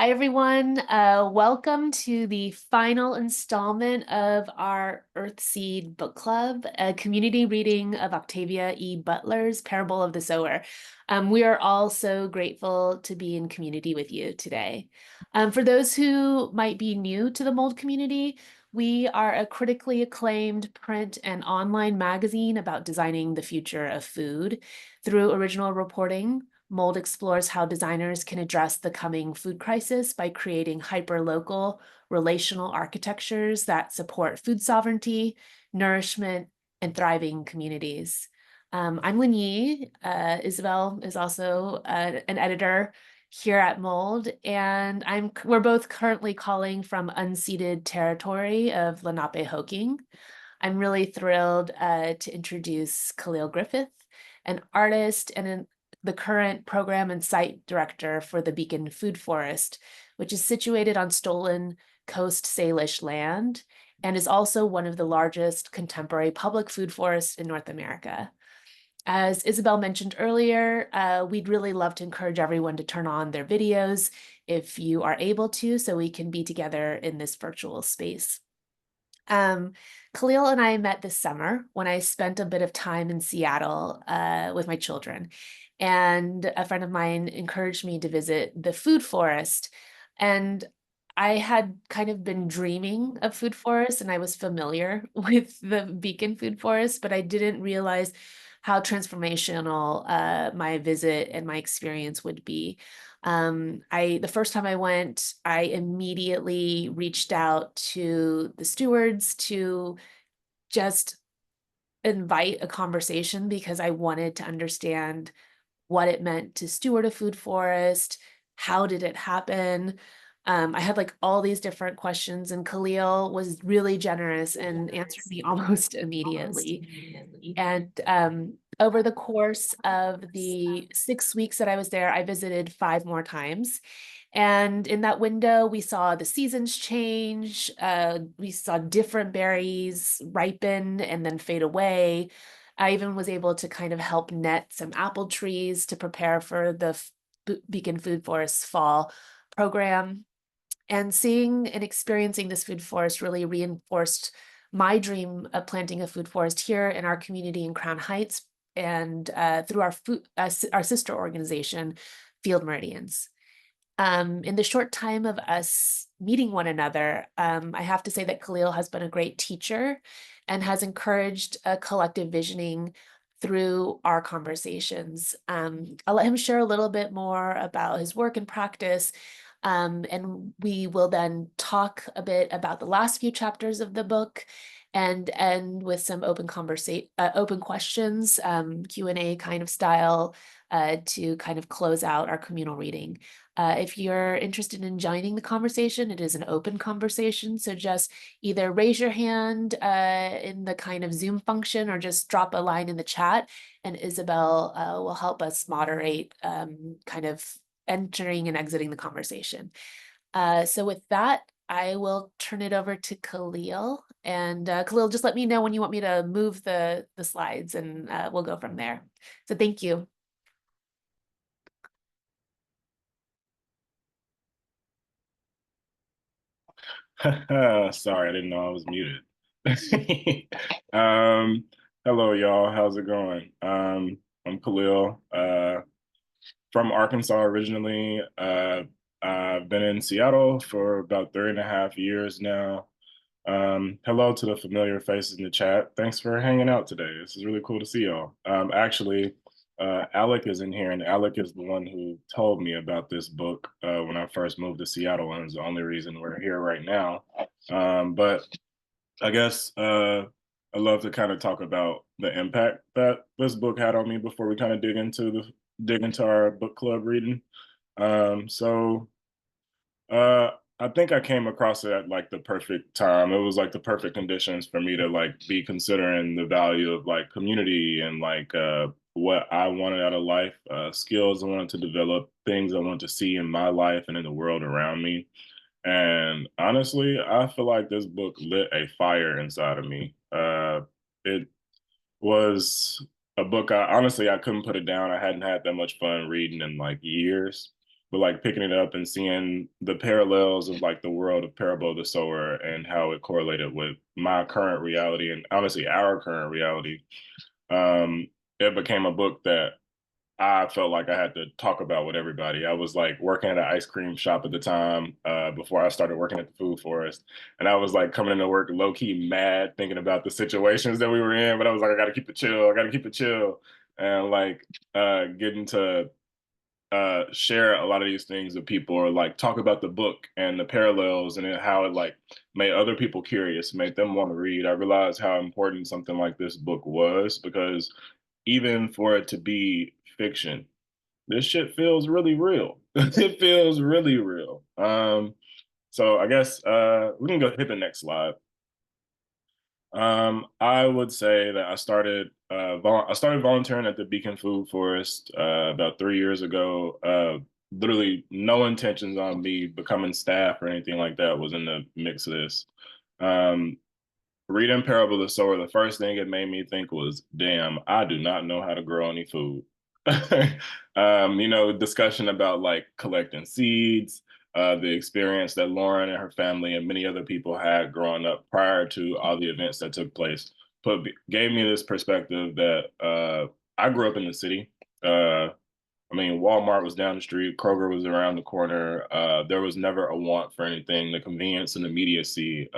Hi, everyone. Welcome to the final installment of our Earthseed book club, a community reading of Octavia E. Butler's Parable of the Sower. We are all so grateful to be in community with you today. For those who might be new to the mold community, we are a critically acclaimed print and online magazine about designing the future of food. Through original reporting, Mold explores how designers can address the coming food crisis by creating hyper-local relational architectures that support food sovereignty, nourishment, and thriving communities. I'm Lin Yi. Isabel is also an editor here at Mold, and we're both currently calling from unceded territory of Lenape-Hoking. I'm really thrilled to introduce Khalil Griffith, an artist and the current program and site director for the Beacon Food Forest, which is situated on stolen Coast Salish land and is also one of the largest contemporary public food forests in North America. As Isabel mentioned earlier, we'd really love to encourage everyone to turn on their videos if you are able to, so we can be together in this virtual space. Khalil and I met this summer when I spent a bit of time in Seattle with my children. And a friend of mine encouraged me to visit the food forest. And I had kind of been dreaming of food forests and I was familiar with the Beacon Food Forest, but I didn't realize how transformational my visit and my experience would be. The first time I went, I immediately reached out to the stewards to just invite a conversation because I wanted to understand what it meant to steward a food forest, how did it happen? I had like all these different questions, and Khalil was really generous and answered me almost immediately. And over the course of the 6 weeks that I was there, I visited 5 more times. And in that window, we saw the seasons change. We saw different berries ripen and then fade away. I even was able to kind of help net some apple trees to prepare for the Beacon Food Forest fall program. And seeing and experiencing this food forest really reinforced my dream of planting a food forest here in our community in Crown Heights and through our sister organization, Field Meridians. In the short time of us meeting one another, I have to say that Khalil has been a great teacher and has encouraged a collective visioning through our conversations. I'll let him share a little bit more about his work and practice, and we will then talk a bit about the last few chapters of the book and end with some open questions, Q&A kind of style, to kind of close out our communal reading. If you're interested in joining the conversation, it is an open conversation. So just either raise your hand in the kind of Zoom function or just drop a line in the chat, and Isabel will help us moderate kind of entering and exiting the conversation. So with that, I will turn it over to Khalil. And Khalil, just let me know when you want me to move the slides and we'll go from there. So thank you. Sorry, I didn't know I was muted. um, Hello, y'all. How's it going? I'm Khalil, from Arkansas originally. I've been in Seattle for about 3.5 years now. Hello to the familiar faces in the chat. Thanks for hanging out today. This is really cool to see y'all. Actually, Alec is in here, and Alec is the one who told me about this book when I first moved to Seattle, and is the only reason we're here right now. But I guess I'd love to kind of talk about the impact that this book had on me before we kind of dig into our book club reading. So I think I came across it at like the perfect time. It was like the perfect conditions for me to like be considering the value of like community and like what I wanted out of life, skills I wanted to develop, things I wanted to see in my life and in the world around me. And honestly, I feel like this book lit a fire inside of me. It was a book I couldn't put it down. I hadn't had that much fun reading in like years. but like picking it up and seeing the parallels of like the world of Parable of the Sower and how it correlated with my current reality and honestly our current reality. Um, it became a book that I felt like I had to talk about with everybody. I was like working at an ice cream shop at the time before I started working at the food forest. And I was like coming into work low key mad, thinking about the situations that we were in. But I was like, I got to keep it chill. I got to keep it chill. And like getting to share a lot of these things with people or like talk about the book and the parallels and how it like made other people curious, made them want to read. I realized how important something like this book was because even for it to be fiction, this shit feels really real. It feels really real. So I guess we can go hit the next slide. I would say that I started volunteering at the Beacon Food Forest about 3 years ago. Literally, no intentions on me becoming staff or anything like that was in the mix of this. Um, Reading Parable of the Sower, the first thing it made me think was, damn, I do not know how to grow any food. Discussion about like collecting seeds, the experience that Lauren and her family and many other people had growing up prior to all the events that took place, gave me this perspective that I grew up in the city. I mean, Walmart was down the street, Kroger was around the corner. There was never a want for anything. The convenience and immediacy,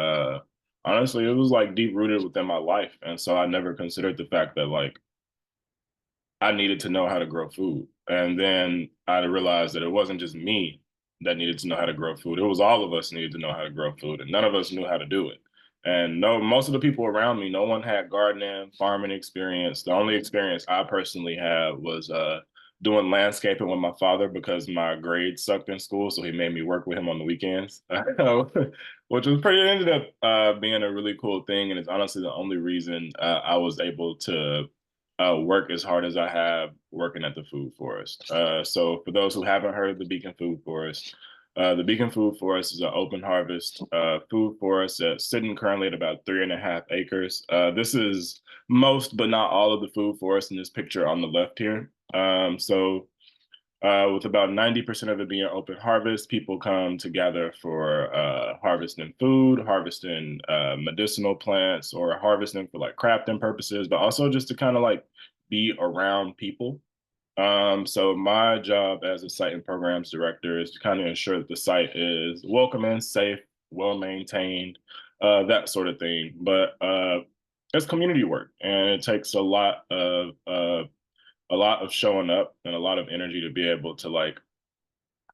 honestly, it was like deep rooted within my life. And so I never considered the fact that like I needed to know how to grow food. And then I realized that it wasn't just me that needed to know how to grow food. It was all of us needed to know how to grow food, and none of us knew how to do it. And no, most of the people around me, no one had gardening, farming experience. The only experience I personally had was doing landscaping with my father because my grades sucked in school, so he made me work with him on the weekends, which was pretty. It ended up being a really cool thing, and it's honestly the only reason I was able to work as hard as I have working at the food forest. So for those who haven't heard of the Beacon Food Forest, the Beacon Food Forest is an open harvest food forest that's sitting currently at about 3.5 acres. This is most, but not all of the food forest in this picture on the left here. With about 90% of it being open harvest, people come together for harvesting food, harvesting medicinal plants, or harvesting for like crafting purposes, but also just to kind of like be around people. So my job as a site and programs director is to kind of ensure that the site is welcoming, safe, well maintained, that sort of thing. But it's community work, and it takes a lot of showing up and a lot of energy to be able to like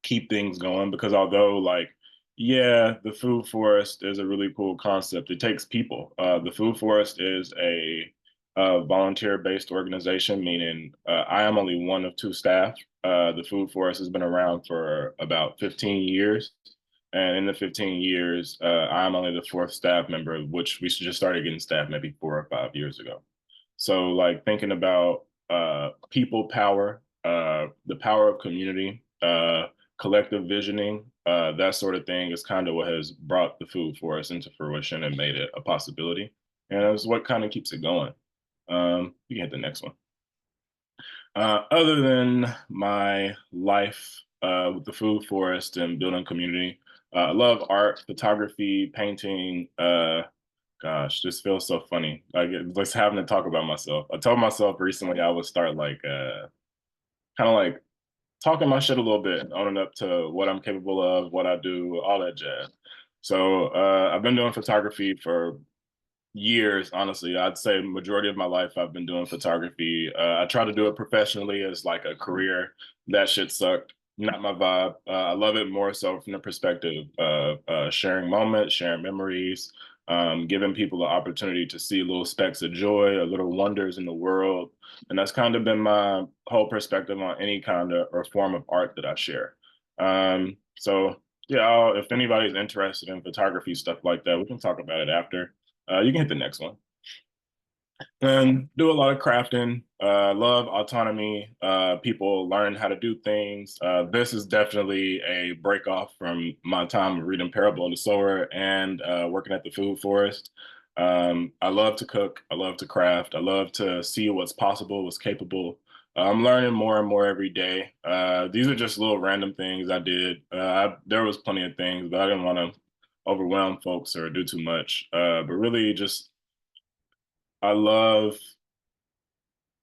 keep things going because although like yeah the food forest is a really cool concept, it takes people. The food forest is a volunteer based organization, meaning I am only one of two staff. The food forest has been around for about 15 years, and in the 15 years I'm only the fourth staff member, which we just started getting staff maybe 4 or 5 years ago. So like thinking about people power, the power of community, collective visioning, that sort of thing is kind of what has brought the food forest into fruition and made it a possibility. And it's what kind of keeps it going. You can hit the next one. Other than my life with the food forest and building community, I love art, photography, painting, gosh, this feels so funny. Like just having to talk about myself. I told myself recently I would start like kind of like talking my shit a little bit, owning up to what I'm capable of, what I do, all that jazz. So I've been doing photography for years, honestly. I'd say majority of my life I've been doing photography. I try to do it professionally as like a career. That shit sucked. Not my vibe. I love it more so from the perspective of sharing moments, sharing memories, giving people the opportunity to see little specks of joy or little wonders in the world. And that's kind of been my whole perspective on any kind of or form of art that I share. So yeah, if anybody's interested in photography, stuff like that, we can talk about it after. You can hit the next one. And do a lot of crafting. Love autonomy. People learn how to do things. This is definitely a break off from my time reading Parable of the Sower and working at the food forest. I love to cook. I love to craft. I love to see what's possible, what's capable. I'm learning more and more every day. These are just little random things I did. There was plenty of things, but I didn't want to overwhelm folks or do too much. But really, just I love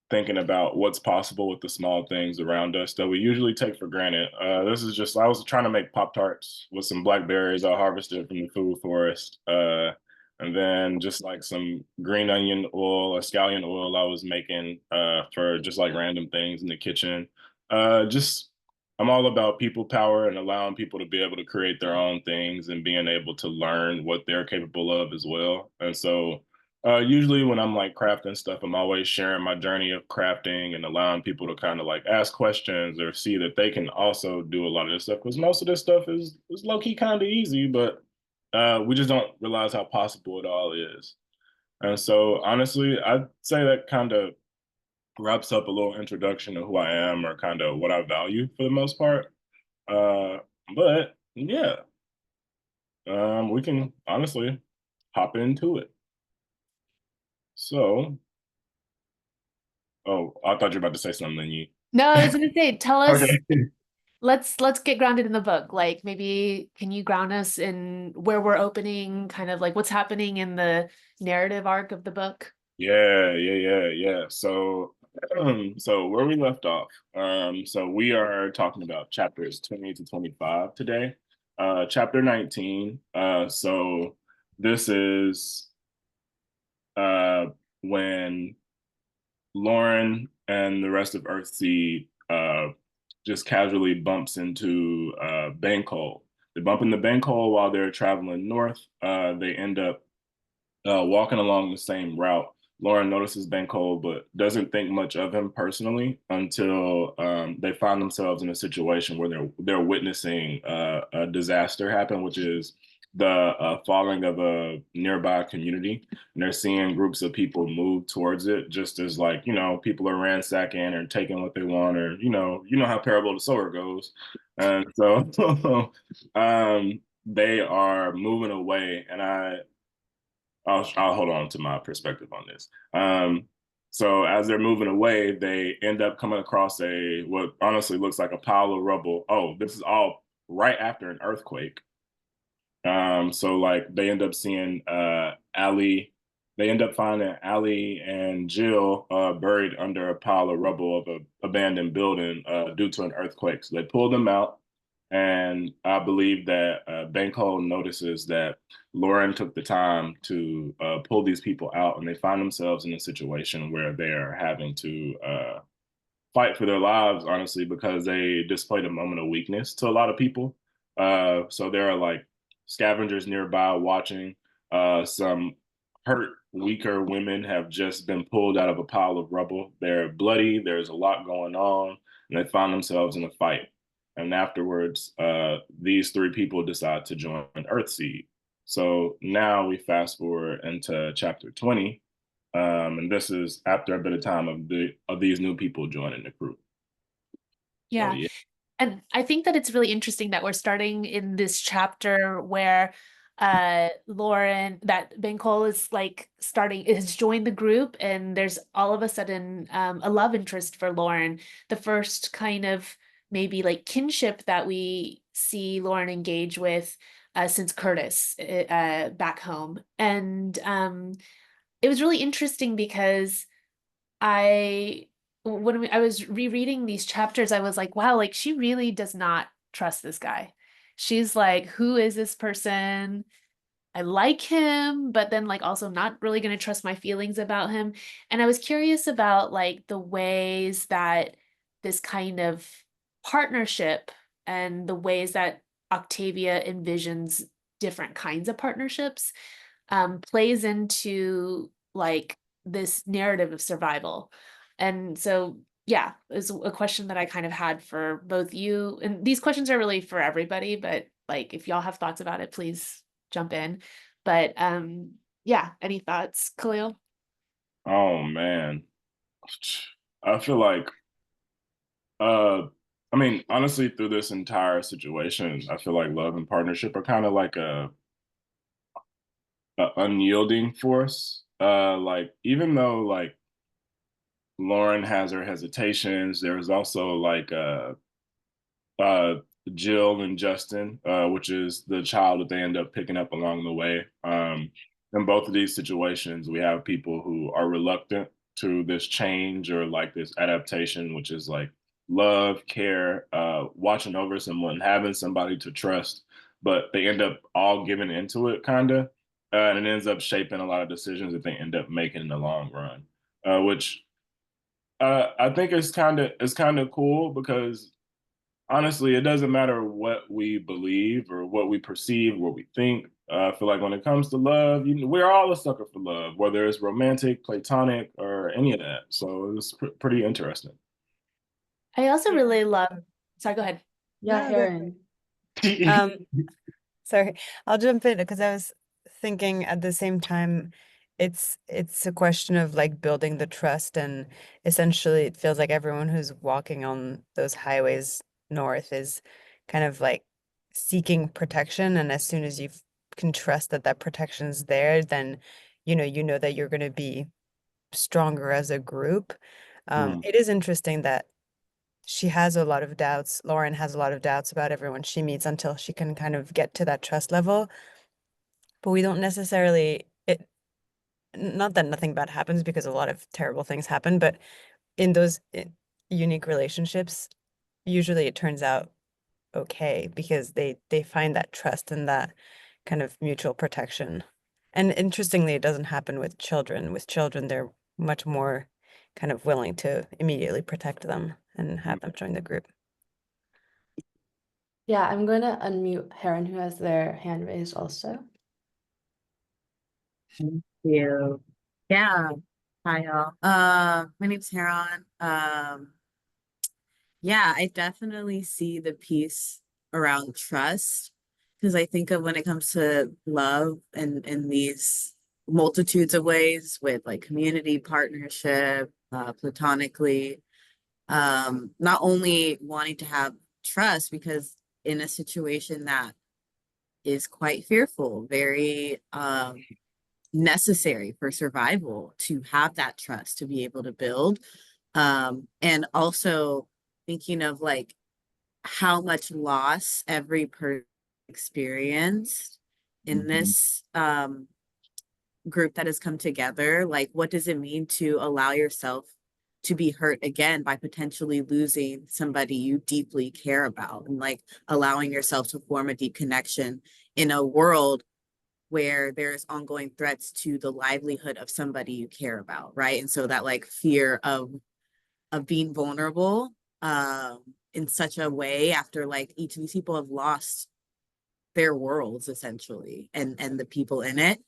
thinking about what's possible with the small things around us that we usually take for granted. This is just, I was trying to make Pop Tarts with some blackberries I harvested from the food forest. And then just like some green onion oil or scallion oil I was making for just like random things in the kitchen. Just, I'm all about people power and allowing people to be able to create their own things and being able to learn what they're capable of as well. And so, usually when I'm like crafting stuff, I'm always sharing my journey of crafting and allowing people to kind of like ask questions or see that they can also do a lot of this stuff because most of this stuff is low key kind of easy, but we just don't realize how possible it all is. And so honestly, I'd say that kind of wraps up a little introduction of who I am or kind of what I value for the most part. Uh, but yeah, we can honestly hop into it. So, oh, I thought you were about to say something, then you. No, I was gonna say, tell us, Okay. let's get grounded in the book. Like maybe can you ground us in where we're opening, kind of like what's happening in the narrative arc of the book? Yeah. So where we left off. So we are talking about chapters 20 to 25 today. Chapter 19. So this is uh when Lauren and the rest of Earthseed just casually bumps into Bankhole. They bump into Bankhole while they're traveling north. They end up walking along the same route. Lauren notices Bankhole, but doesn't think much of him personally until they find themselves in a situation where they're witnessing a disaster happen, which is the falling of a nearby community, and they're seeing groups of people move towards it, just as like people are ransacking or taking what they want, or you know how Parable of the Sower goes, and so they are moving away, and I'll hold on to my perspective on this. So as they're moving away, they end up coming across a what honestly looks like a pile of rubble. Oh, this is all right after an earthquake. So like they end up seeing Allie. They end up finding Allie and Jill buried under a pile of rubble of an abandoned building due to an earthquake. So they pull them out, and I believe that Banko notices that Lauren took the time to pull these people out, and they find themselves in a situation where they are having to fight for their lives, honestly, because they displayed a moment of weakness to a lot of people. So there are like scavengers nearby watching. Some hurt, weaker women have just been pulled out of a pile of rubble. They're bloody. There's a lot going on, and they find themselves in a fight. And afterwards, these three people decide to join Earthseed. So now we fast forward into chapter 20, and this is after a bit of time of these new people joining the crew. So Yeah. yeah, And I think that it's really interesting that we're starting in this chapter where Lauren, that Bankole is like starting, has joined the group, and there's all of a sudden a love interest for Lauren. The first kind of maybe like kinship that we see Lauren engage with since Curtis back home. And it was really interesting because I I was rereading these chapters, I was like, wow, like she really does not trust this guy. She's like, who is this person? I like him, but then like also not really going to trust my feelings about him. And I was curious about like the ways that this kind of partnership and the ways that Octavia envisions different kinds of partnerships plays into like this narrative of survival. And so, yeah, it's a question that I kind of had for both you. And these questions are really for everybody, but like if y'all have thoughts about it, please jump in. But yeah, any thoughts, Khalil? oh man, I feel like uh, I mean honestly through this entire situation, I feel like love and partnership are kind of like a unyielding force. Like even though like Lauren has her hesitations. There's also like uh, Jill and Justin, which is the child that they end up picking up along the way. In both of these situations, we have people who are reluctant to this change or like this adaptation, which is like love, care, watching over someone, having somebody to trust, but they end up all giving into it, kind of, and it ends up shaping a lot of decisions that they end up making in the long run, which I think is kind of cool because honestly, it doesn't matter what we believe or what we perceive, what we think. I feel like when it comes to love, we're all a sucker for love, whether it's romantic, platonic, or any of that. So it's pretty interesting. I also Yeah, really love, sorry, go ahead. yeah, No, go Heron. Um, sorry, I'll jump in because I was thinking at the same time, it's a question of like building the trust, and essentially it feels like everyone who's walking on those highways north is kind of like seeking protection, and as soon as can trust that that protection's there, then you know that you're going to be stronger as a group. Hmm. It is interesting that she has a lot of doubts. Lauren has a lot of doubts about everyone she meets until she can kind of get to that trust level. But we don't necessarily not that nothing bad happens because a lot of terrible things happen, but in those unique relationships, usually it turns out okay because they find that trust and that kind of mutual protection. And interestingly, it doesn't happen with children. With children, they're much more kind of willing to immediately protect them and have them join the group. Yeah, I'm going to unmute Heron, who has their hand raised also. Thank you. Yeah. Hi, y'all. My name's Heron. Yeah, I definitely see the piece around trust because I think of when it comes to love and in these multitudes of ways with like community, partnership, platonically, not only wanting to have trust because in a situation that is quite fearful, very necessary for survival to have that trust to be able to build. And also thinking of like how much loss every person experienced in Mhm. this group that has come together. Like, what does it mean to allow yourself to be hurt again by potentially losing somebody you deeply care about and like allowing yourself to form a deep connection in a world where there's ongoing threats to the livelihood of somebody you care about, right? And so that like fear of being vulnerable in such a way after like each of these people have lost their worlds essentially and the people in it.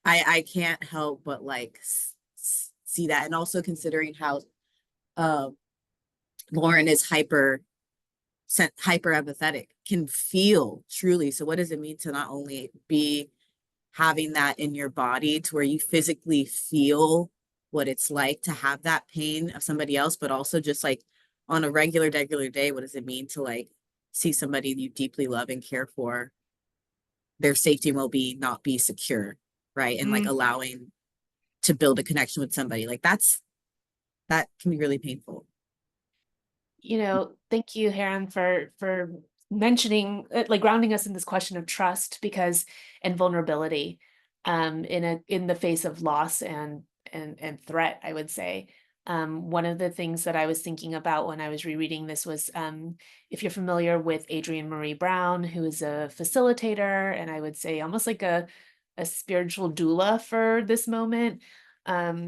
I can't help but like see that, and also considering how uh, Lauren is hyper empathetic, can feel truly. So what does it mean to not only be having that in your body to where you physically feel what it's like to have that pain of somebody else, but also just like on a regular day, what does it mean to like see somebody you deeply love and care for, their safety and well-being not be secure, right? And like allowing to build a connection with somebody like that can be really painful. Thank you, Heron, for mentioning like grounding us in this question of trust because and vulnerability in the face of loss and threat, I would say. One of the things that I was thinking about when I was rereading this was if you're familiar with Adrienne Marie Brown, who is a facilitator and I would say almost like a spiritual doula for this moment.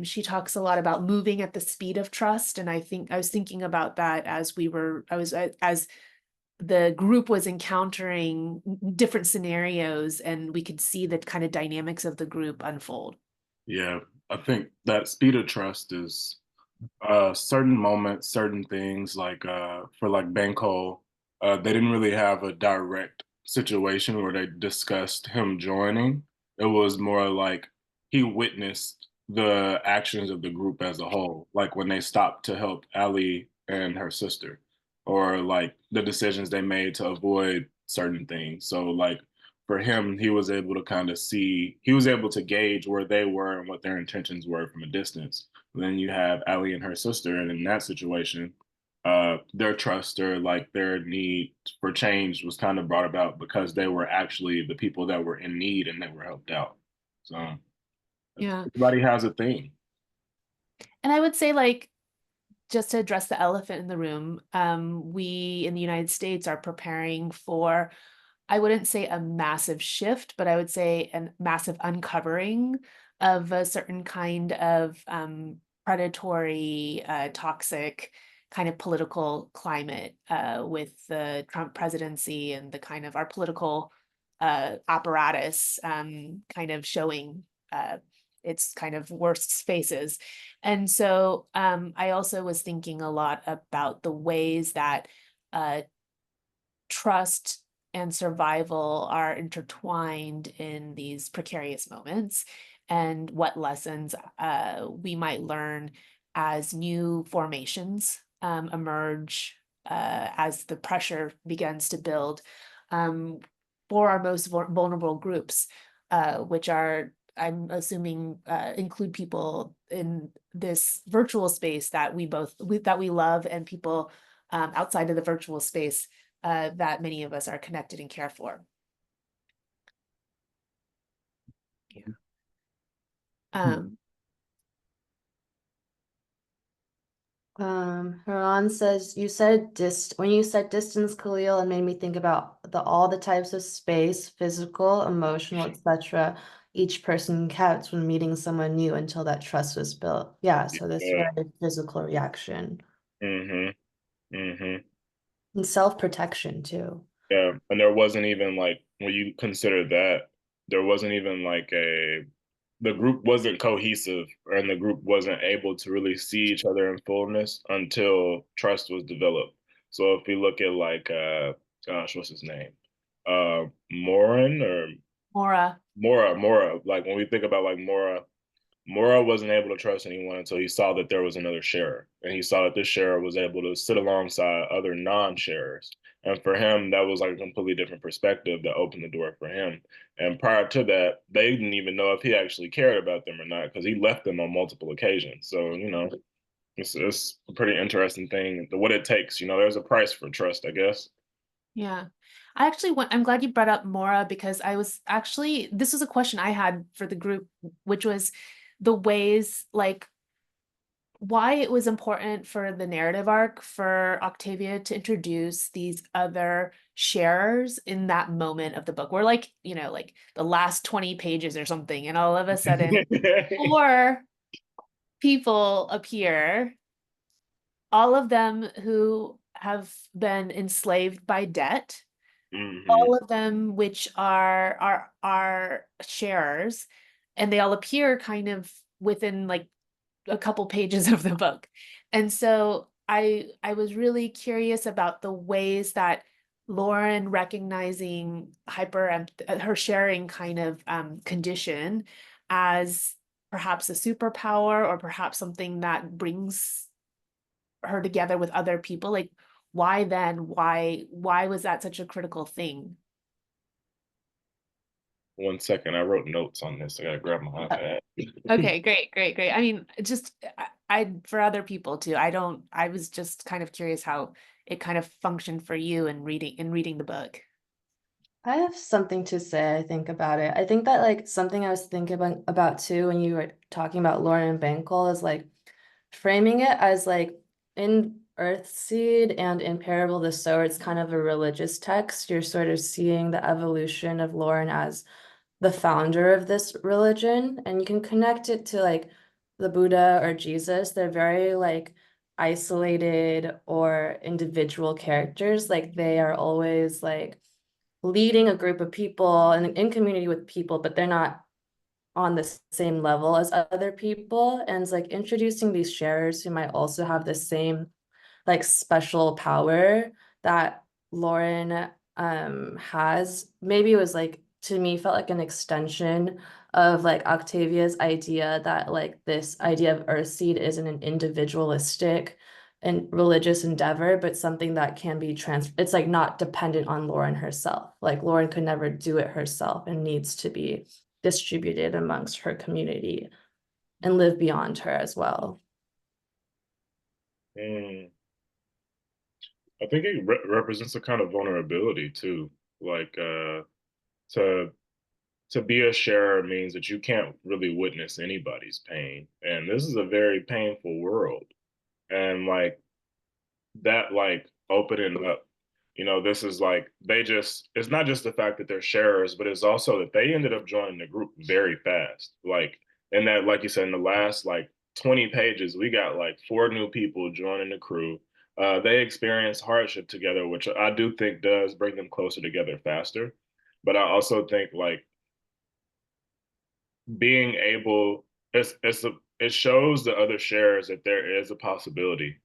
She talks a lot about moving at the speed of trust, and I was thinking about that as as the group was encountering different scenarios, and we could see the kind of dynamics of the group unfold. Yeah, I think that speed of trust is certain moments, certain things like for like Banco, they didn't really have a direct situation where they discussed him joining. It was more like he witnessed the actions of the group as a whole, like when they stopped to help Allie and her sister, or like the decisions they made to avoid certain things. So like for him, he was able to kind of see, he was able to gauge where they were and what their intentions were from a distance, Then you have Allie and her sister, and in that situation, their trust or like their need for change was kind of brought about because they were actually the people that were in need and that were helped out. So Yeah. everybody has a theme. And I would say, like, just to address the elephant in the room, we in the United States are preparing for, I wouldn't say a massive shift, but I would say a massive uncovering of a certain kind of predatory, toxic kind of political climate with the Trump presidency and the kind of our political apparatus kind of showing its kind of worst faces. And so I also was thinking a lot about the ways that trust and survival are intertwined in these precarious moments, and what lessons we might learn as new formations emerge as the pressure begins to build for our most vulnerable groups, which are, I'm assuming, include people in this virtual space that we love, and people outside of the virtual space that many of us are connected and care for. Yeah. Haran says, when you said distance, Khalil, it made me think about all the types of space, physical, emotional, etc. each person kept when meeting someone new until that trust was built. Yeah, so this Yeah. very physical reaction. Mm-hmm. And self-protection too. Yeah. And there wasn't even like, when you consider that, there wasn't even like the group wasn't cohesive, and the group wasn't able to really see each other in fullness until trust was developed. So if we look at like gosh, what's his name? Morin or Mora. Mora. Like when we think about like Mora wasn't able to trust anyone until he saw that there was another sharer, and he saw that this sharer was able to sit alongside other non-sharers. And for him, that was like a completely different perspective that opened the door for him. And prior to that, they didn't even know if he actually cared about them or not, because he left them on multiple occasions. So, it's a pretty interesting thing, what it takes. There's a price for trust, I guess. Yeah. I'm glad you brought up Mora, because this was a question I had for the group, which was the ways, like, why it was important for the narrative arc for Octavia to introduce these other sharers in that moment of the book. We're like, like the last 20 pages or something, and all of a sudden 4 people appear, all of them who have been enslaved by debt, all of them which are sharers, and they all appear kind of within like a couple pages of the book. And so I was really curious about the ways that Lauren, recognizing her sharing kind of condition as perhaps a superpower, or perhaps something that brings her together with other people, like, why then? Why was that such a critical thing? 1 second, I wrote notes on this. I gotta grab my iPad. Okay, great. I mean, just for other people too. I was just kind of curious how it kind of functioned for you in reading the book. I have something to say, I think, about it. I think that like something I was thinking about too when you were talking about Lauren and Bankel is like framing it as like in Earthseed and in Parable of the Sower, it's kind of a religious text. You're sort of seeing the evolution of Lauren as the founder of this religion, and you can connect it to like the Buddha or Jesus. They're very like isolated or individual characters. Like they are always like leading a group of people and in community with people, but they're not on the same level as other people. And it's like introducing these sharers who might also have the same like special power that Lauren has. Maybe it was like, to me, felt like an extension of like Octavia's idea that like this idea of Earthseed isn't an individualistic and religious endeavor, but something that can be it's like not dependent on Lauren herself. Like Lauren could never do it herself and needs to be distributed amongst her community and live beyond her as well. Mm. I think it represents a kind of vulnerability too. Like to be a sharer means that you can't really witness anybody's pain, and this is a very painful world. And like that, like opening up, this is like it's not just the fact that they're sharers, but it's also that they ended up joining the group very fast. Like, and that, like you said, in the last like 20 pages, we got like 4 new people joining the crew. They experience hardship together, which I do think does bring them closer together faster. But I also think like being able it shows the other sharers that there is a possibility,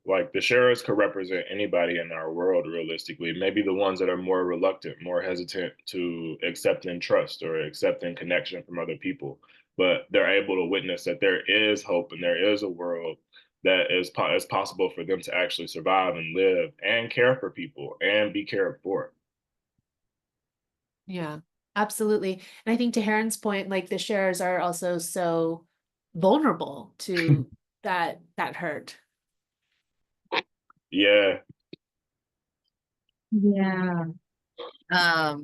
like the sharers could represent anybody in our world realistically, maybe the ones that are more reluctant, more hesitant to accept and trust or accept and connection from other people, but they're able to witness that there is hope and there is a world that is possible for them to actually survive and live and care for people and be cared for. Yeah, absolutely. And I think to Heron's point, like the sharers are also so vulnerable to that hurt. Yeah. Yeah. I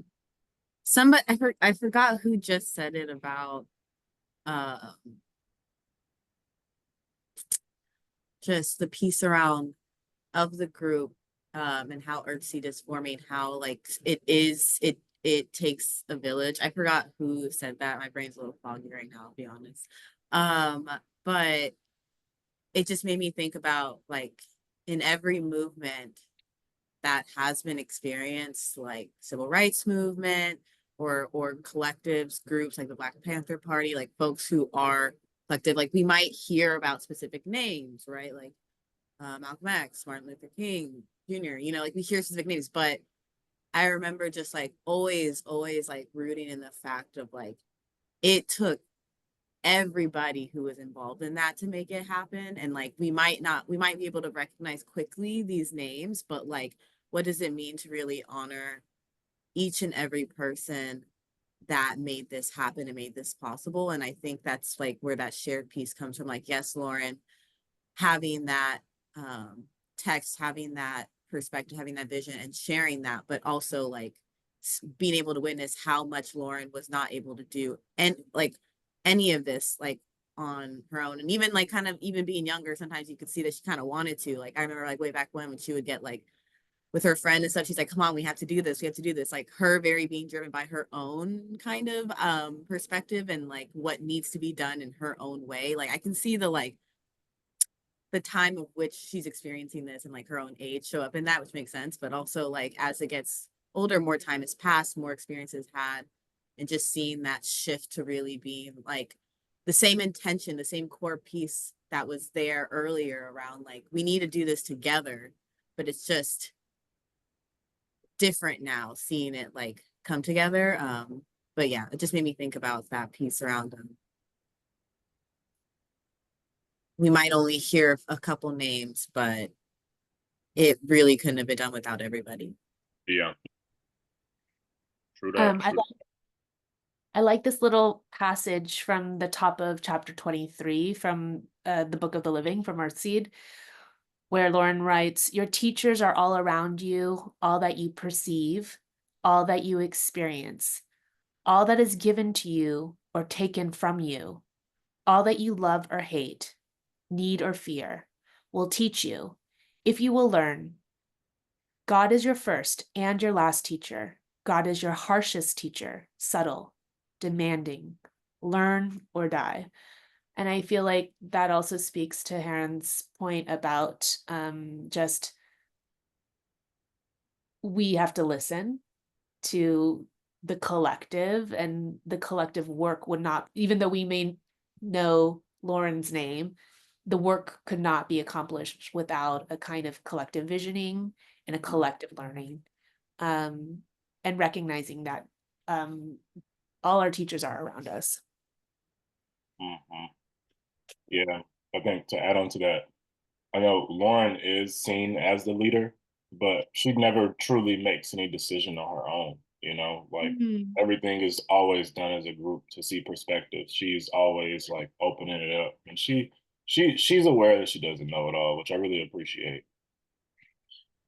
forgot who just said it about um just the piece around of the group, and how Earthseed is forming, how like it takes a village. I forgot who said that. My brain's a little foggy right now, I'll be honest. But it just made me think about like in every movement that has been experienced, like civil rights movement or collectives, groups like the Black Panther Party, like folks who are collective, like we might hear about specific names, right? Like Malcolm X, Martin Luther King Jr., like we hear specific names, but I remember just like always like rooting in the fact of like it took everybody who was involved in that to make it happen. And like we might be able to recognize quickly these names, but like what does it mean to really honor each and every person that made this happen and made this possible? And I think that's like where that shared piece comes from. Like, yes, Lauren, having that text, having that perspective, having that vision and sharing that, but also like being able to witness how much Lauren was not able to do and like any of this like on her own. And even like kind of even being younger, sometimes you could see that she kind of wanted to. Like I remember like way back when she would get like with her friend and stuff, she's like, come on, we have to do this, we have to do this. Like her very being driven by her own kind of perspective and like what needs to be done in her own way. Like I can see the time of which she's experiencing this and like her own age show up in that, which makes sense. But also like as it gets older, more time has passed, more experiences had, and just seeing that shift to really being like the same intention, the same core piece that was there earlier around like we need to do this together, but it's just different now seeing it like come together. But yeah, it just made me think about that piece around them. We might only hear a couple names, but it really couldn't have been done without everybody. Yeah. True that. I like this little passage from the top of chapter 23 from the Book of the Living from Earthseed, where Lauren writes, your teachers are all around you, all that you perceive, all that you experience, all that is given to you or taken from you, all that you love or hate, need or fear, will teach you, if you will learn. God is your first and your last teacher. God is your harshest teacher, subtle, demanding, learn or die. And I feel like that also speaks to Heron's point about just we have to listen to the collective, and the collective work would not, even though we may know Lauren's name, the work could not be accomplished without a kind of collective visioning and a collective learning, and recognizing that all our teachers are around us. Mm-hmm. Yeah, I think to add on to that, I know Lauren is seen as the leader, but she never truly makes any decision on her own, like everything is always done as a group to see perspectives. She's always like opening it up, and she she's aware that she doesn't know it all, which I really appreciate.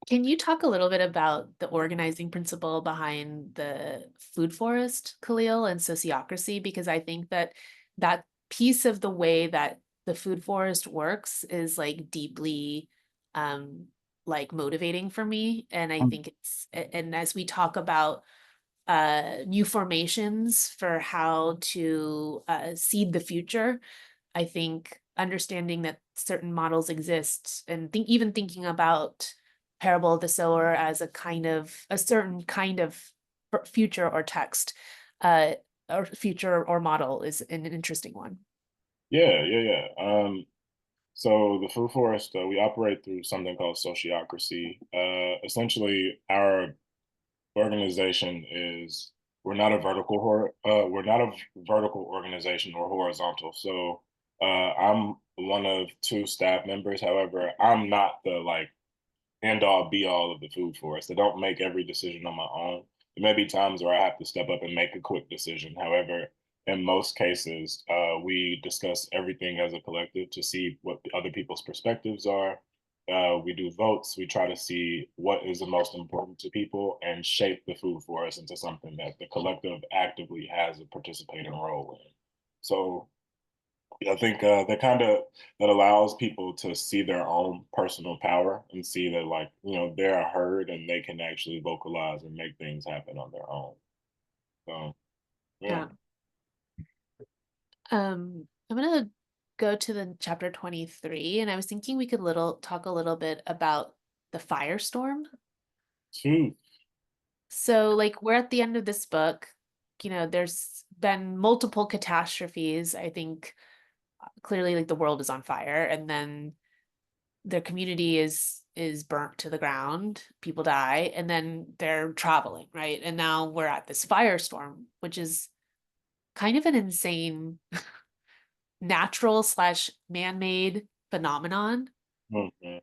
Can you talk a little bit about the organizing principle behind the food forest, Khalil, and sociocracy? Because I think that that piece of the way that the food forest works is like deeply um like motivating for me. And I think and as we talk about new formations for how to seed the future, I think understanding that certain models exist and even thinking about parable of the sower as a kind of a certain kind of future or text uh or future or model is an interesting one. Yeah. So the food forest, we operate through something called sociocracy. Essentially, our organization is we're not a vertical organization or horizontal. So I'm one of two staff members. However, I'm not the like end all be all of the food forest. I don't make every decision on my own. There may be times where I have to step up and make a quick decision. However, in most cases, we discuss everything as a collective to see what the other people's perspectives are. We do votes. We try to see what is the most important to people and shape the food forest into something that the collective actively has a participating role in. So I think that allows people to see their own personal power and see that like they're heard and they can actually vocalize and make things happen on their own. So yeah. Yeah. I'm gonna go to the chapter 23, and I was thinking we could talk a little bit about the firestorm. Two. So, like, we're at the end of this book. There's been multiple catastrophes. I think clearly, like, the world is on fire, and then their community is burnt to the ground. People die, and then they're traveling, right? And now we're at this firestorm, which is kind of an insane natural slash man-made phenomenon. Mhm.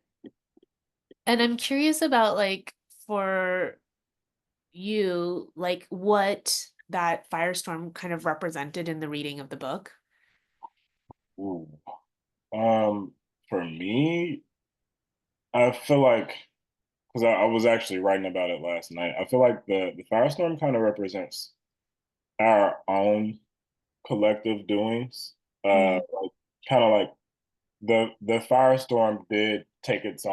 And I'm curious about like for you, like what that firestorm kind of represented in the reading of the book. Ooh. Um, for me, I feel like because I was actually writing about it last night. I feel like the firestorm kind of represents our own collective doings. Mm. Like, kind of like the firestorm did take up its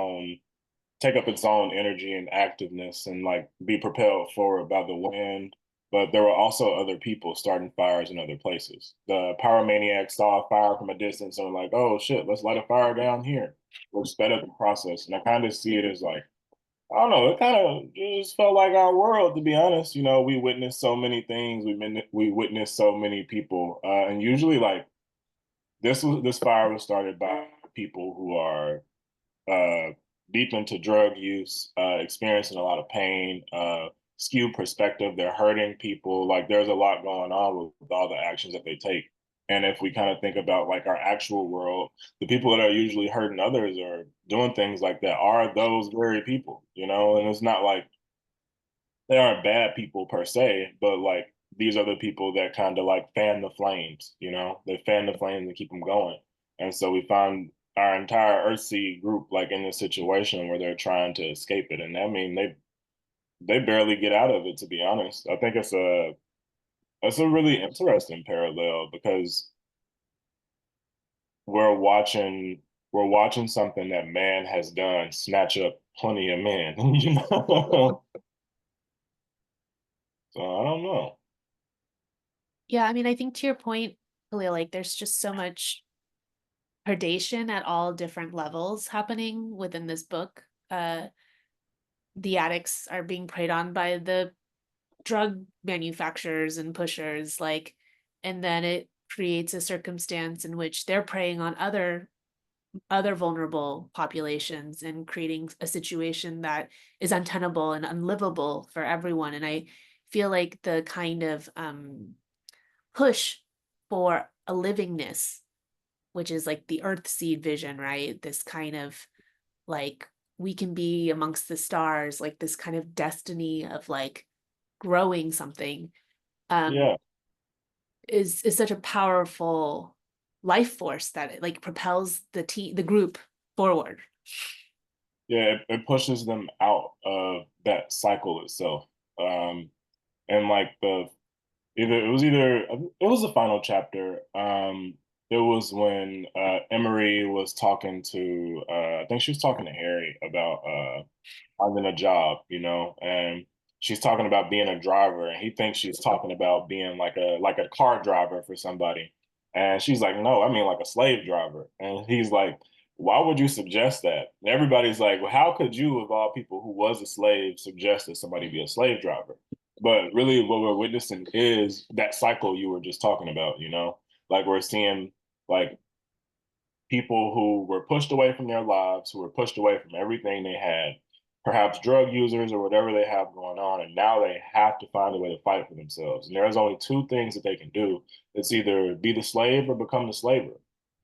own energy and activeness and like be propelled forward by the wind. But there were also other people starting fires in other places. The pyromaniacs saw a fire from a distance and were like, "Oh shit, let's light a fire down here," which sped up the process. And I kind of see it as like, I don't know, it kind of just felt like our world, to be honest. We witnessed so many things. We witnessed so many people, and usually like this fire was started by people who are uh, deep into drug use, experiencing a lot of pain, skewed perspective. They're hurting people. Like there's a lot going on with all the actions that they take. And if we kind of think about like our actual world, the people that are usually hurting others or doing things like that are those very people. And it's not like they aren't bad people per se, but like these are the people that kind of like fan the flames. They fan the flames and keep them going. And so we found our entire Earthseed group like in this situation where they're trying to escape it. And I mean they barely get out of it, to be honest. I think it's a really interesting parallel because we're watching we're watching something that man has done snatch up plenty of men. So I don't know. Yeah, I mean, I think to your point, Khalil, like there's just so much predation at all different levels happening within this book. The addicts are being preyed on by the drug manufacturers and pushers, like, and then it creates a circumstance in which they're preying on other vulnerable populations and creating a situation that is untenable and unlivable for everyone. And I feel like the kind of push for a livingness, which is like the Earthseed vision, right? This kind of like we can be amongst the stars, like this kind of destiny of like growing something um Yeah. is such a powerful life force that like propels the group forward. Yeah, it pushes them out of that cycle itself. And like it was the final chapter. It was when Emery was talking to I think she was talking to Harry about finding a job, and she's talking about being a driver, and he thinks she's talking about being like a car driver for somebody. And she's like, no, I mean like a slave driver. And he's like, why would you suggest that? And everybody's like, well, how could you, of all people who was a slave, suggest that somebody be a slave driver? But really, what we're witnessing is that cycle you were just talking about, like we're seeing like people who were pushed away from their lives, who were pushed away from everything they had, perhaps drug users or whatever they have going on, and now they have to find a way to fight for themselves. And there's only two things that they can do. It's either be the slave or become the slaver.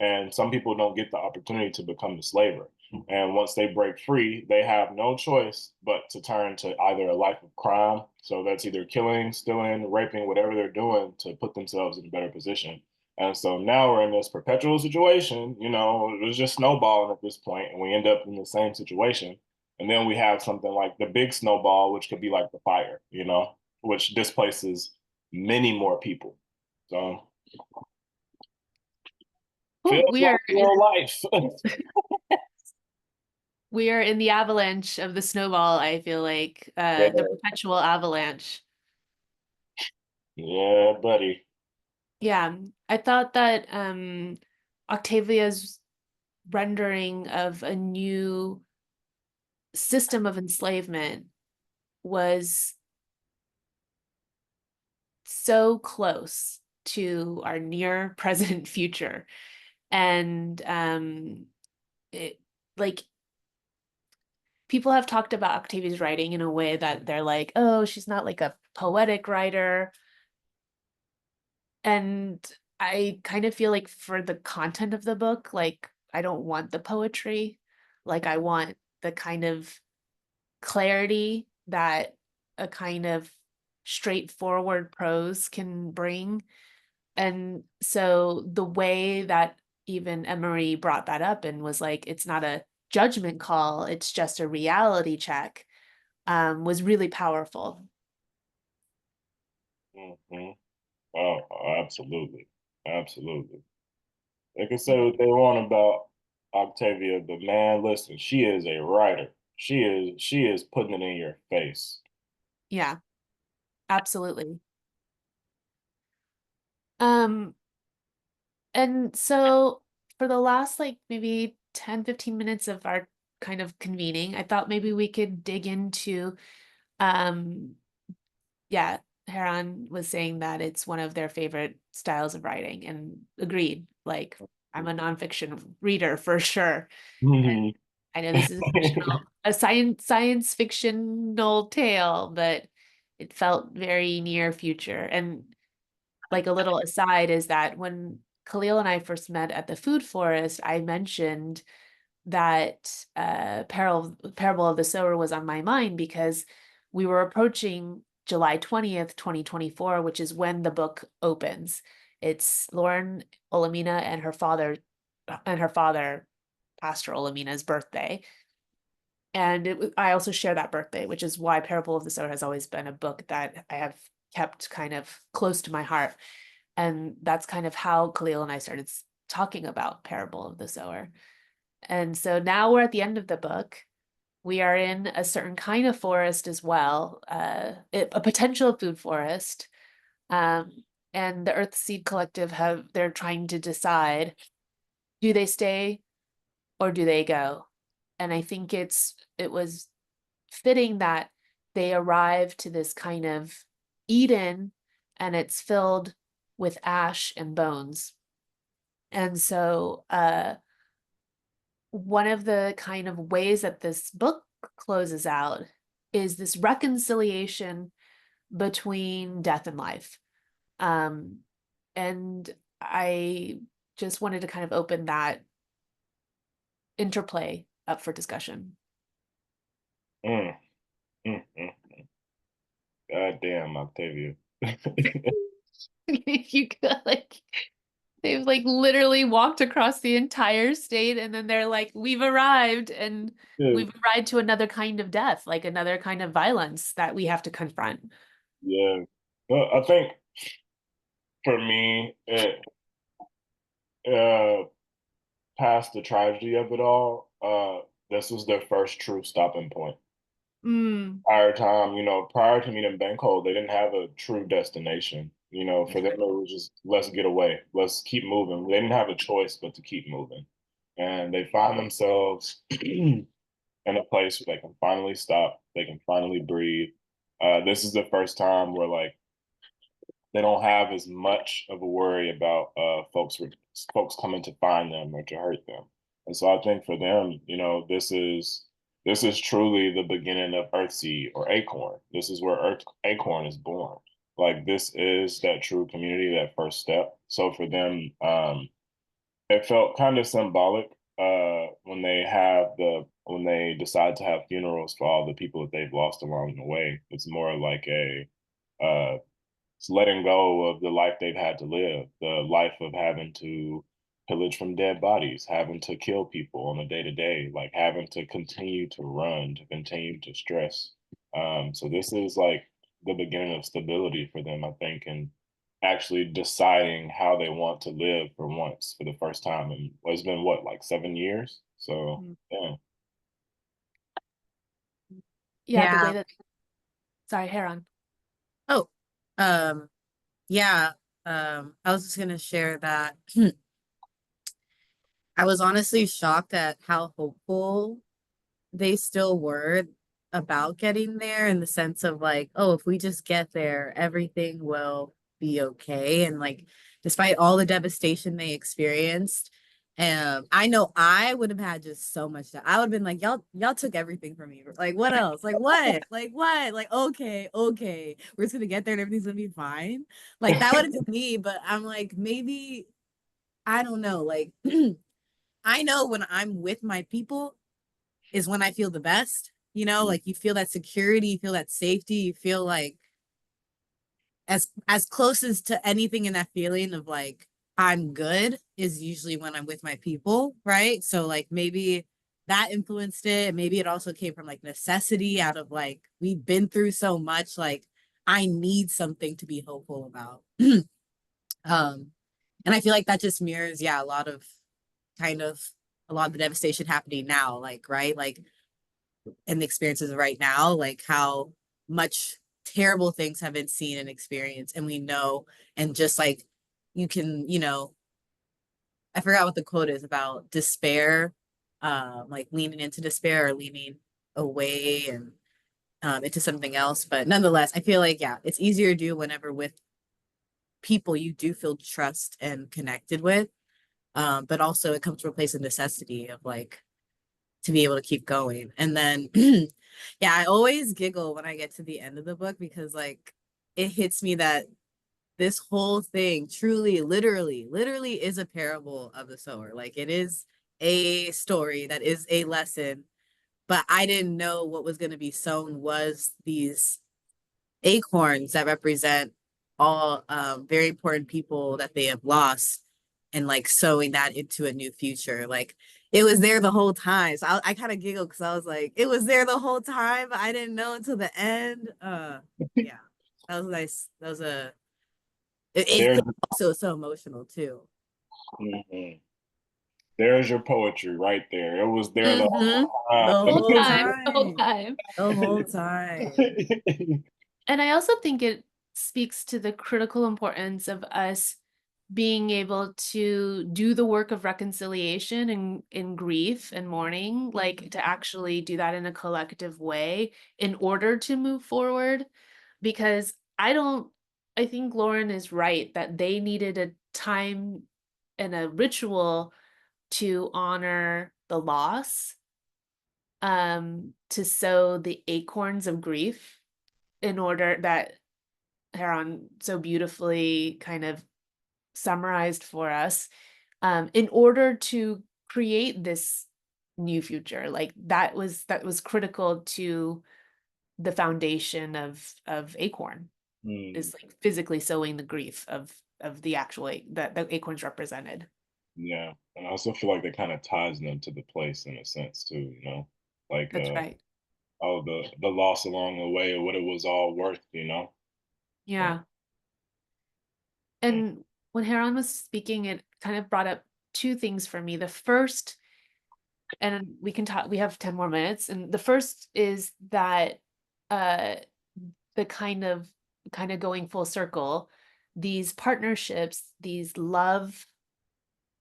And some people don't get the opportunity to become the slaver. And once they break free, they have no choice but to turn to either a life of crime. So that's either killing, stealing, raping, whatever they're doing to put themselves in a better position. And so now we're in this perpetual situation, it was just snowballing at this point, and we end up in the same situation. And then we have something like the big snowball, which could be like the fire, which displaces many more people. So feels We like are real life. we are in the avalanche of the snowball, I feel like, Yeah, the perpetual avalanche. yeah, buddy. Yeah, I thought that Octavia's rendering of a new system of enslavement was so close to our near present future. And it like people have talked about Octavia's writing in a way that they're like, oh, she's not like a poetic writer. And I kind of feel like for the content of the book, like I don't want the poetry. Like I want the kind of clarity that a kind of straightforward prose can bring. And so the way that even Emery brought that up and was like, it's not a judgment call, it's just a reality check, was really powerful. Mm-hmm. Oh, absolutely. Absolutely. They can say what they want about Octavia, but man, listen, she is a writer. She is putting it in your face. Yeah, absolutely. Um, and so for the last like maybe 10, 15 minutes of our kind of convening, I thought maybe we could dig into um yeah, Heron was saying that it's one of their favorite styles of writing, and agreed. Like, I'm a nonfiction reader for sure. And Mhm. I know this is a science fictional tale, but it felt very near future. And like a little aside is that when Khalil and I first met at the food forest, I mentioned that Parable of the Sower was on my mind because we were approaching July 20th, 2024, which is when the book opens. It's Lauren Olamina and her father, Pastor Olamina's birthday. And I also share that birthday, which is why Parable of the Sower has always been a book that I have kept kind of close to my heart. And that's kind of how Khalil and I started talking about Parable of the Sower. And so now we're at the end of the book. We are in a certain kind of forest as well, a potential food forest. Um, and the Earthseed Collective they're trying to decide, do they stay or do they go? And I think it was fitting that they arrive to this kind of Eden and it's filled with ash and bones. And so one of the kind of ways that this book closes out is this reconciliation between death and life. Um, and I just wanted to kind of open that interplay up for discussion. Mm, mm. God damn, Octavia. You could like They've like literally walked across the entire state and then they're like, we've arrived and Yeah. we've arrived to another kind of death, like another kind of violence that we have to confront. Yeah. Well, I think for me, uh, past the tragedy of it all, this was their first true stopping point. Mm, Prior to meeting Banco, they didn't have a true destination. For them, it was just, let's get away, let's keep moving. They didn't have a choice but to keep moving. And they find themselves in a place where they can finally stop, they can finally breathe. This is the first time where like they don't have as much of a worry about folks coming to find them or to hurt them. And so I think for them, this is truly the beginning of Earthseed or Acorn. This is where Acorn is born. Like this is that true community, that first step. So for them, it felt kind of symbolic when they decide to have funerals for all the people that they've lost along the way. It's more like uh, it's letting go of the life they've had to live, the life of having to pillage from dead bodies, having to kill people on a day to day, like having to continue to run, to continue to stress. So this is like the beginning of stability for them, I think, and actually deciding how they want to live for once for the first time. And it's been what, like 7 years? So yeah. yeah, the way that, sorry, Heron. Oh, yeah. I was just gonna share that I was honestly shocked at how hopeful they still were about getting there, in the sense of like, oh, if we just get there, everything will be okay. And like, despite all the devastation they experienced, I know I would have had just so much that I would have been like, y'all took everything from me. Like, what else? Like, what? Like, what? Like, okay, we're just gonna get there and everything's gonna be fine. Like, that would have been me. But I'm like, maybe, I don't know. Like, I know when I'm with my people is when I feel the best. Like you feel that security, you feel that safety, you feel like as close as to anything in that feeling of like I'm good is usually when I'm with my people, right? So like maybe that influenced it. Maybe it also came from like necessity, out of like we've been through so much, like I need something to be hopeful about. And I feel like that just mirrors, yeah, a lot of the devastation happening now, like, right? Like in the experiences right now, like how much terrible things have been seen and experienced, and we know, and just like you can, I forgot what the quote is about despair, like leaning into despair or leaning away and into something else. But nonetheless, I feel like, yeah, it's easier to do whenever with people you do feel trust and connected with. But also it comes from a place of necessity of like to be able to keep going. And then yeah, I always giggle when I get to the end of the book, because like it hits me that this whole thing truly, literally is a parable of the sower. Like it is a story that is a lesson, but I didn't know what was going to be sown was these acorns that represent all very important people that they have lost, and like sowing that into a new future. Like it was there the whole time. So I kind of giggled because I was like, it was there the whole time, but I didn't know until the end. Yeah, that was nice. That was it also so emotional too. Mhm. There's your poetry right there. It was there the Mm-hmm. whole Whole time. time, the whole time. time. The whole time. And I also think it speaks to the critical importance of us being able to do the work of reconciliation and in grief and mourning, like to actually do that in a collective way in order to move forward. Because I think Lauren is right that they needed a time and a ritual to honor the loss, to sow the acorns of grief in order that Heron so beautifully kind of summarized for us, in order to create this new future. Like that was critical to the foundation of Acorn, is like physically sowing the grief of of the actual that the acorns represented. Yeah. And I also feel like that kind of ties them to the place in a sense too, like That's right. all the loss along the way, what it was all worth, Yeah. Yeah. And when Heron was speaking, it kind of brought up two things for me. The first, and we can talk, we have 10 more minutes. And the first is that uh the kind of going full circle, these partnerships, these love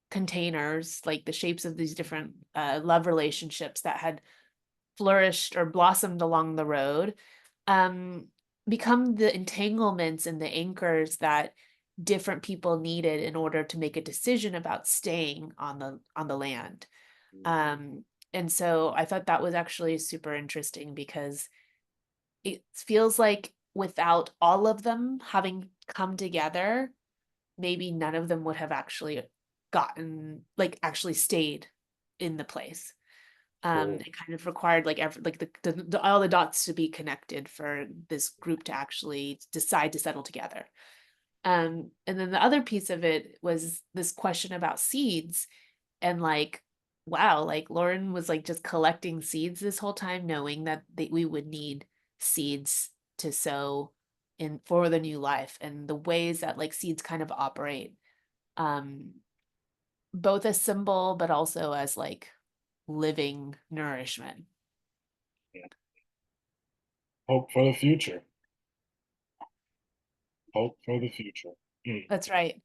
containers, like the shapes of these different love relationships that had flourished or blossomed along the road, um, become the entanglements and the anchors that different people needed in order to make a decision about staying on the land. Um, and so I thought that was actually super interesting because it feels like without all of them having come together, maybe none of them would have actually actually stayed in the place. Cool. It kind of required like all the dots to be connected for this group to actually decide to settle together. And then the other piece of it was this question about seeds and like, wow, like Lauren was like just collecting seeds this whole time, knowing that we would need seeds to sow in for the new life and the ways that like seeds kind of operate, um, both as symbol, but also as like living nourishment. Hope for the future. Hope for the future. That's right.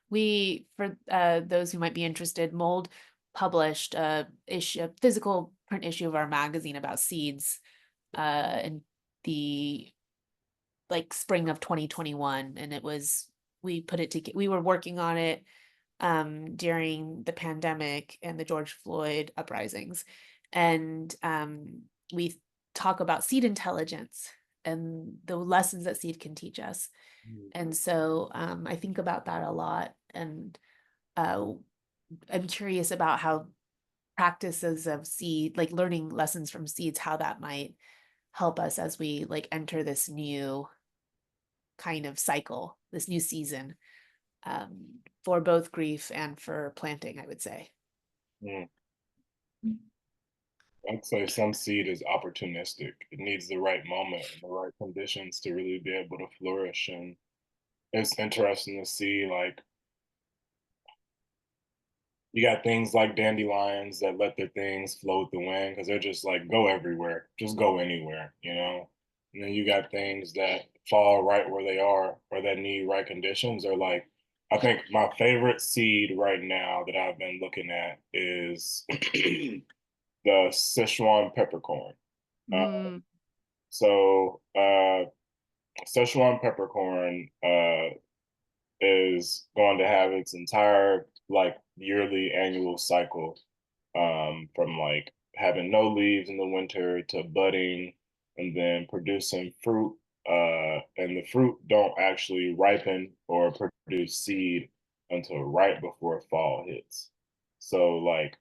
We, for those who might be interested, Mold published a physical print issue of our magazine about seeds in the like spring of 2021, and it was we put it together. We were working on it during the pandemic and the George Floyd uprisings, and we talk about seed intelligence and the lessons that seed can teach us. And so I think about that a lot, and I'm curious about how practices of seed, like learning lessons from seeds, how that might help us as we like enter this new kind of cycle, this new season, for both grief and for planting, I would say. Mm. I'd say some seed is opportunistic. It needs the right moment and the right conditions to really be able to flourish. And it's interesting to see, like, you got things like dandelions that let their things float with the wind because they're just like, go everywhere, just go anywhere, And then you got things that fall right where they are or that need right conditions. Or like, I think my favorite seed right now that I've been looking at is the Sichuan peppercorn. Uh, Mm, so Sichuan peppercorn is going to have its entire like yearly annual cycle, from like having no leaves in the winter to budding and then producing fruit. And the fruit don't actually ripen or produce seed until right before fall hits. So like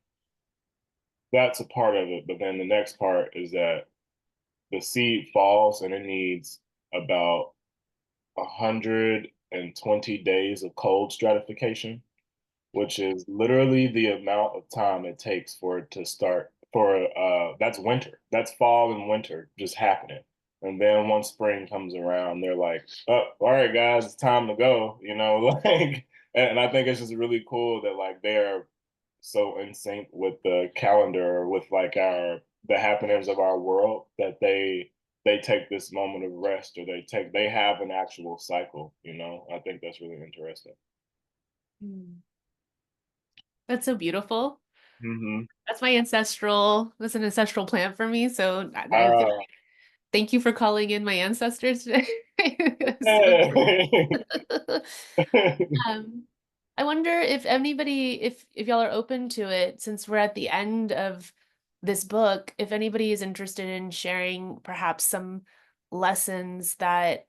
that's a part of it. But then the next part is that the seed falls and it needs about 120 days of cold stratification, which is literally the amount of time it takes for it to start for that's winter. That's fall and winter just happening. And then once spring comes around, they're like, oh, all right, guys, it's time to go, like, and I think it's just really cool that like they're so in sync with the calendar, with like the happenings of our world that they take this moment of rest, or they have an actual cycle. I think that's really interesting. mm. That's so beautiful. Mm-hmm. That's an ancestral plant for me. So I feel Uh, like thank you for calling in my ancestors today. hey. Um, I wonder if anybody, if y'all are open to it, since we're at the end of this book, if anybody is interested in sharing perhaps some lessons that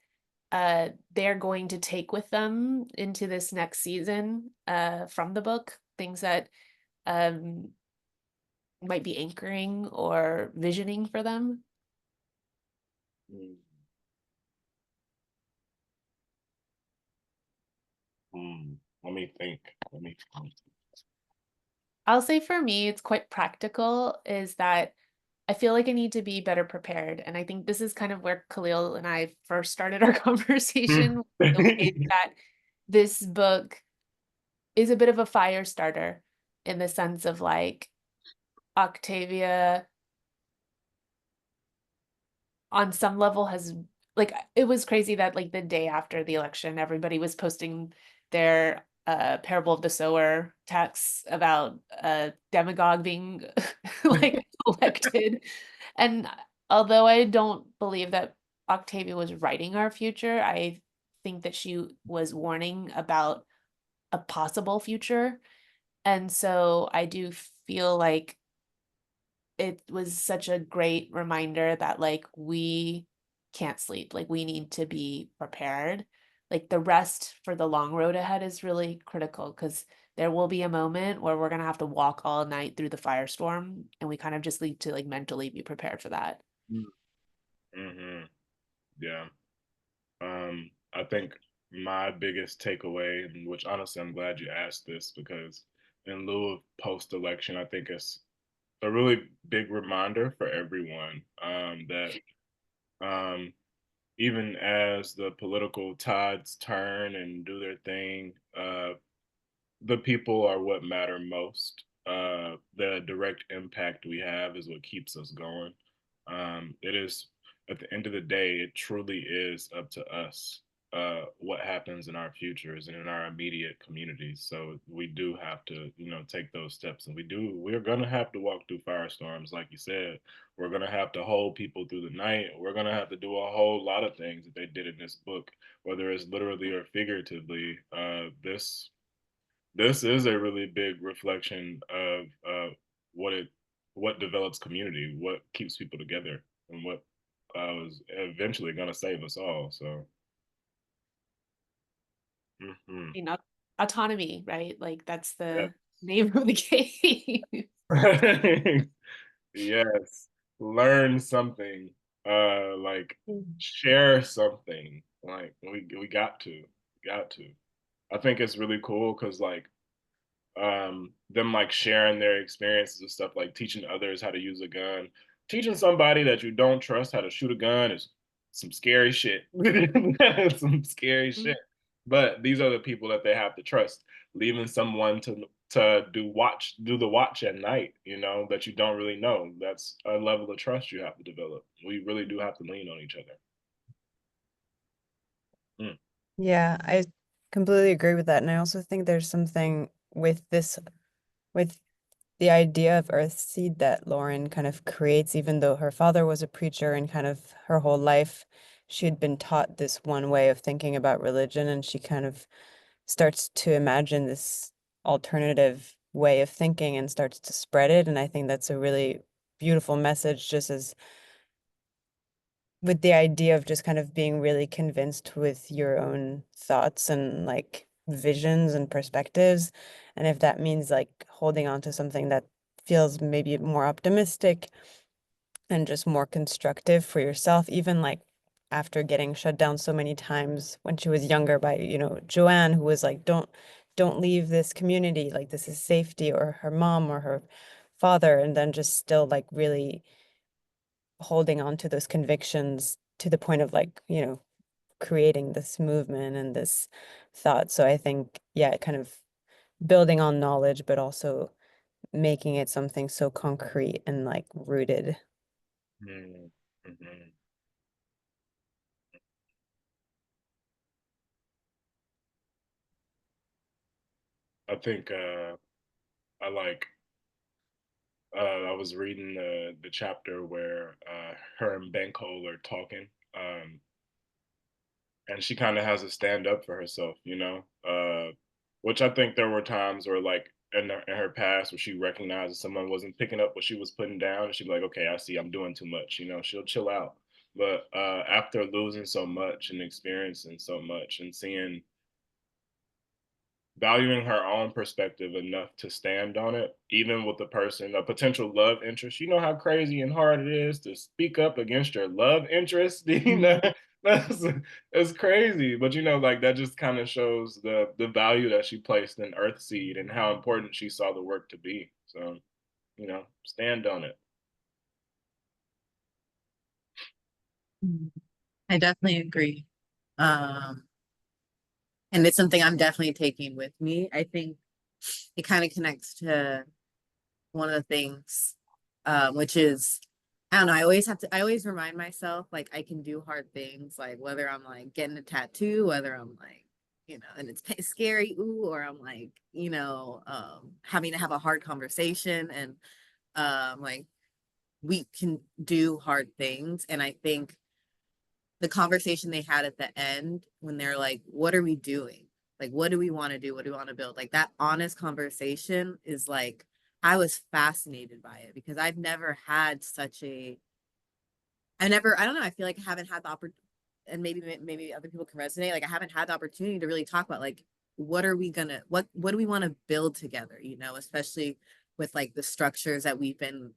they're going to take with them into this next season from the book, things that um might be anchoring or visioning for them. Let me think. Let me think. I'll say for me, it's quite practical, is that I feel like I need to be better prepared. And I think this is kind of where Khalil and I first started our conversation, the way that this book is a bit of a fire starter in the sense of like Octavia on some level has like it was crazy that like the day after the election everybody was posting their parable of the sower texts about a demagogue being like elected. And although I don't believe that Octavia was writing our future, I think that she was warning about a possible future. And so I do feel like it was such a great reminder that like we can't sleep, like we need to be prepared. Like the rest for the long road ahead is really critical because there will be a moment where we're gonna have to walk all night through the firestorm, and we kind of just need to like mentally be prepared for that. Mm-hmm. Yeah. I think my biggest takeaway, and which honestly I'm glad you asked this because in lieu of post-election, I think it's a really big reminder for everyone that um, even as the political tides turn and do their thing, the people are what matter most. The direct impact we have is what keeps us going. It is, at the end of the day, it truly is up to us what happens in our futures and in our immediate communities. So we do have to, take those steps, and we're going to have to walk through firestorms, like you said. We're going to have to hold people through the night. We're going to have to do a whole lot of things that they did in this book, whether it's literally or figuratively. This is a really big reflection of what it what develops community, what keeps people together, and what is eventually going to save us all. So, mhm. You know, autonomy, right? Like that's Yeah. the name of the game. Yes, learn something, like share something. Like we got to. I think it's really cool because like them like sharing their experiences and stuff, like teaching others how to use a gun. Teaching somebody that you don't trust how to shoot a gun is some scary shit. Some scary shit. But these are the people that they have to trust. Leaving someone to do the watch at night, that you don't really know. That's a level of trust you have to develop. We really do have to lean on each other. Mm. Yeah, I completely agree with that. And I also think there's something with with the idea of Earthseed that Lauren kind of creates, even though her father was a preacher and kind of her whole life she had been taught this one way of thinking about religion, and she kind of starts to imagine this alternative way of thinking and starts to spread it. And I think that's a really beautiful message, just as with the idea of just kind of being really convinced with your own thoughts and like visions and perspectives. And if that means like holding on to something that feels maybe more optimistic and just more constructive for yourself, even like after getting shut down so many times when she was younger by, Joanne, who was like, don't leave this community, like this is safety, or her mom or her father, and then just still like really holding on to those convictions to the point of like, creating this movement and this thought. So I think, yeah, kind of building on knowledge, but also making it something so concrete and like rooted. Mm. Mhm. I think I like I was reading the chapter where her and Banko are talking, and she kind of has to stand up for herself, which I think there were times where, like, in her past, where she recognizes someone wasn't picking up what she was putting down, and she'd be like, "Okay, I see, I'm doing too much," she'll chill out. But after losing so much and experiencing so much and valuing her own perspective enough to stand on it, even with a potential love interest. You know how crazy and hard it is to speak up against your love interest, It's crazy, but you know, like that just kind of shows the value that she placed in Earthseed and how important she saw the work to be. So, you know, stand on it. I definitely agree. And it's something I'm definitely taking with me. I think it kind of connects to one of the things, which is, I don't know, I always remind myself like I can do hard things, like whether I'm like getting a tattoo, whether I'm like, you know, and it's scary, ooh, or I'm like, you know, having to have a hard conversation, and like we can do hard things. And I think the conversation they had at the end when they're like, what are we doing? Like, what do we want to do? What do we want to build? Like that honest conversation is like, I was fascinated by it because I've never had such a, I don't know, I feel like I haven't had the opportunity, and maybe other people can resonate. Like I haven't had the opportunity to really talk about like, what are we gonna, what do we want to build together? You know, especially with like the structures that we've been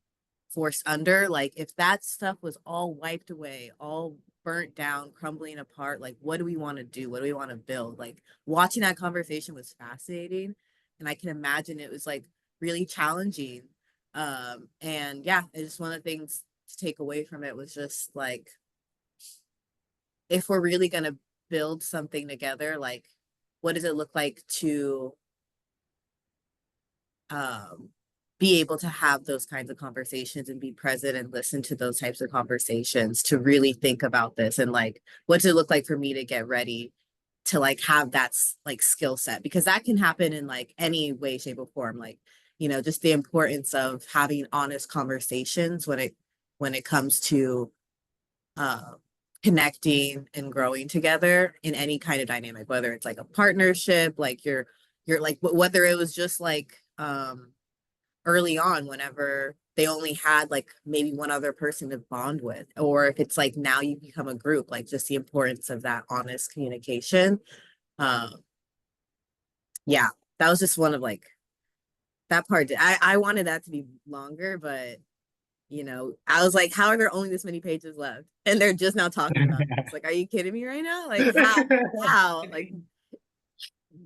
forced under. Like if that stuff was all wiped away, all burnt down, crumbling apart, like what do we want to do? What do we want to build? Like watching that conversation was fascinating, and I can imagine it was like really challenging. And yeah, it's just one of the things to take away from it was just like, if we're really going to build something together, like what does it look like to be able to have those kinds of conversations and be present and listen to those types of conversations, to really think about this, and like what does it look like for me to get ready to like have that like skill set, because that can happen in like any way, shape, or form. Like, you know, just the importance of having honest conversations when it comes to uh connecting and growing together in any kind of dynamic, whether it's like a partnership, like you're like, whether it was just like early on whenever they only had like maybe one other person to bond with, or if it's like now you become a group, like just the importance of that honest communication. um yeah, that was just one of like, that part I wanted that to be longer, but you know, I was like, how are there only this many pages left and they're just now talking about this? Like, are you kidding me right now? Like how like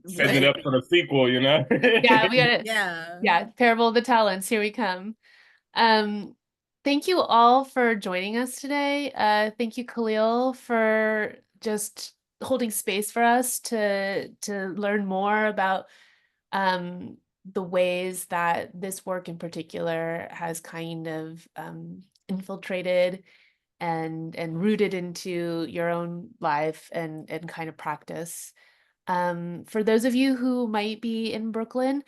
Setting it what? up for the sequel, you know? Yeah, we gotta, Yeah. yeah, Parable of the Talents, here we come. Um, thank you all for joining us today. Thank you, Khalil, for just holding space for us to learn more about the ways that this work in particular has kind of infiltrated and rooted into your own life and kind of practice. For those of you who might be in Brooklyn,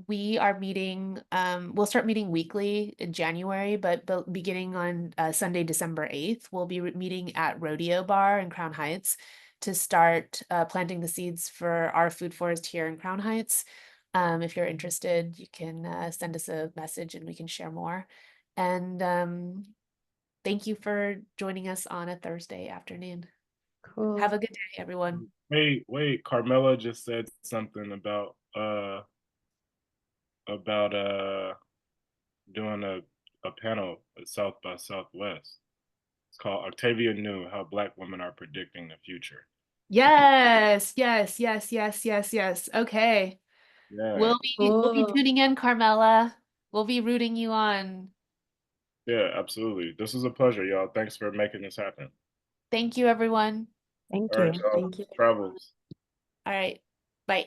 we are meeting, we'll start meeting weekly in January, but beginning on Sunday, December 8th, we'll be meeting at Rodeo Bar in Crown Heights to start planting the seeds for our food forest here in Crown Heights. If you're interested, you can send us a message and we can share more. And thank you for joining us on a Thursday afternoon. Have Cool. a good day, everyone. Wait, Carmela just said something about doing a panel at South by Southwest. It's called Octavia Knew How Black Women Are Predicting the Future. Yes, yes, yes, yes, yes, yes. Okay. Yeah. We'll be Cool. tuning in, Carmela. We'll be rooting you on. Yeah, absolutely. This was a pleasure, y'all. Thanks for making this happen. Thank you, everyone. Thank All right, you. y'all. Thank you. Travels. All right. Bye.